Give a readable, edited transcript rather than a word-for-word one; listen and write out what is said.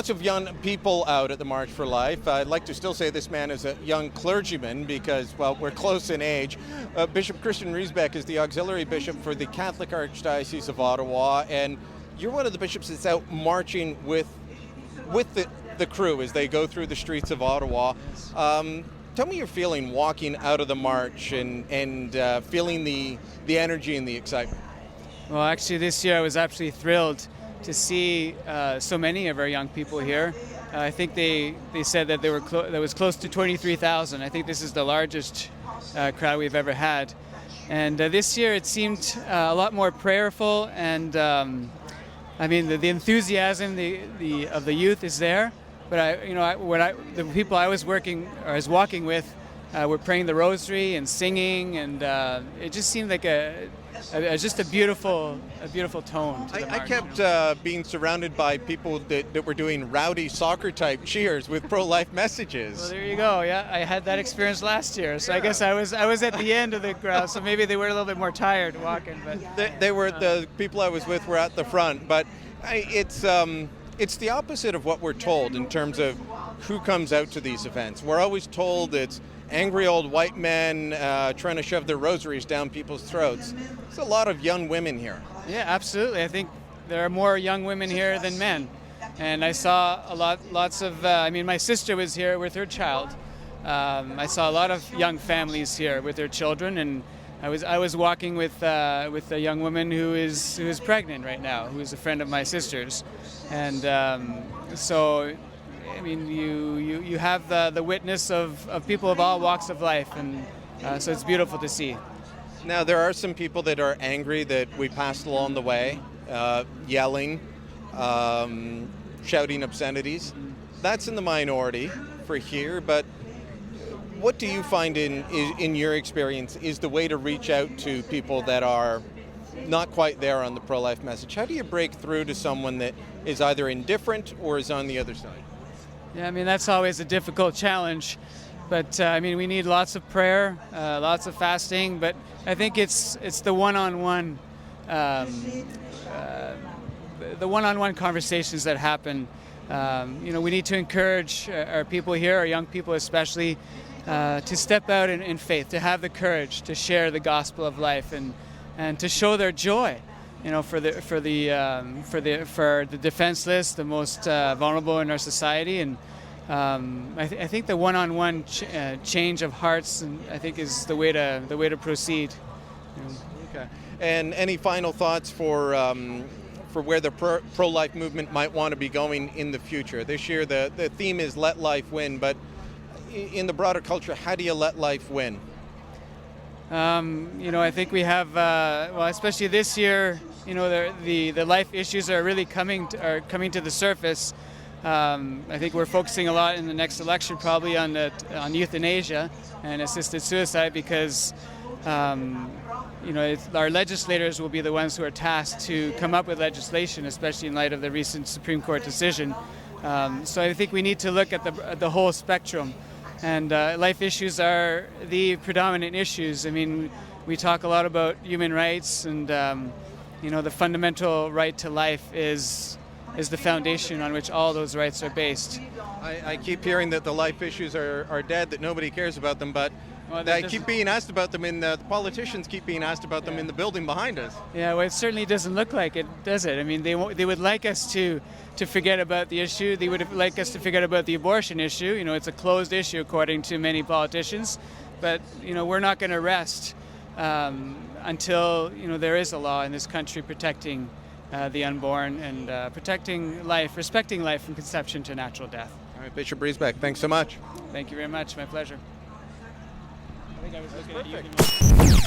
Lots of young people out at the March for Life. I'd like to still say this man is a young clergyman because, well, we're close in age. Bishop Christian Riesbeck is the auxiliary bishop for the Catholic Archdiocese of Ottawa, and you're one of the bishops that's out marching with the crew as they go through the streets of Ottawa. Tell me your feeling walking out of the march and feeling the energy and the excitement. Well, actually, this year I was absolutely thrilled to see so many of our young people here. I think they said that there was close to 23,000. I think this is the largest crowd we've ever had. And this year it seemed a lot more prayerful, and I mean the enthusiasm of the youth is there. But the people I was walking with were praying the rosary and singing, and it just seemed like just a beautiful tone to the march. I kept being surrounded by people that were doing rowdy soccer type cheers with pro-life messages. Well, there you go. Yeah, I had that experience last year, so yeah. I guess I was at the end of the crowd, so maybe they were a little bit more tired walking. But they were the people I was with were at the front, but it's the opposite of what we're told in terms of who comes out to these events. We're always told it's angry old white men trying to shove their rosaries down people's throats. There's a lot of young women here. Yeah, absolutely. I think there are more young women here than men. And I saw lots of, my sister was here with her child. I saw a lot of young families here with their children, and I was walking with a young woman who is pregnant right now, who is a friend of my sister's. And so I mean, you have the witness of people of all walks of life, and so it's beautiful to see. Now, there are some people that are angry that we passed along the way, yelling, shouting obscenities. That's in the minority for here, but what do you find in your experience is the way to reach out to people that are not quite there on the pro-life message? How do you break through to someone that is either indifferent or is on the other side? Yeah, I mean, that's always a difficult challenge, but we need lots of prayer, lots of fasting, but I think it's the one-on-one conversations that happen. We need to encourage our people here, our young people especially, to step out in faith, to have the courage to share the gospel of life and to show their joy, for the defenseless, the most vulnerable in our society. And I think the one-on-one change of hearts, and I think, is the way to proceed. Okay. And any final thoughts for where the pro-life movement might want to be going in the future? This year, the theme is "Let Life Win," but in the broader culture, how do you let life win? I think we have, especially this year, the life issues are really coming to the surface. I think we're focusing a lot in the next election probably on euthanasia and assisted suicide because, our legislators will be the ones who are tasked to come up with legislation, especially in light of the recent Supreme Court decision. So I think we need to look at the whole spectrum. And life issues are the predominant issues. I mean, we talk a lot about human rights, and the fundamental right to life is the foundation on which all those rights are based. I keep hearing that the life issues are dead, that nobody cares about them, but I keep being asked about them, the politicians keep being asked about them in the building behind us. Yeah, well, it certainly doesn't look like it, does it? I mean, they would like us to forget about the issue. They would like us to forget about the abortion issue. It's a closed issue according to many politicians, but we're not going to rest until there is a law in this country protecting the unborn and protecting life, respecting life from conception to natural death. All right, Bishop Riesbeck, thanks so much. Thank you very much. My pleasure. I think I was looking at you.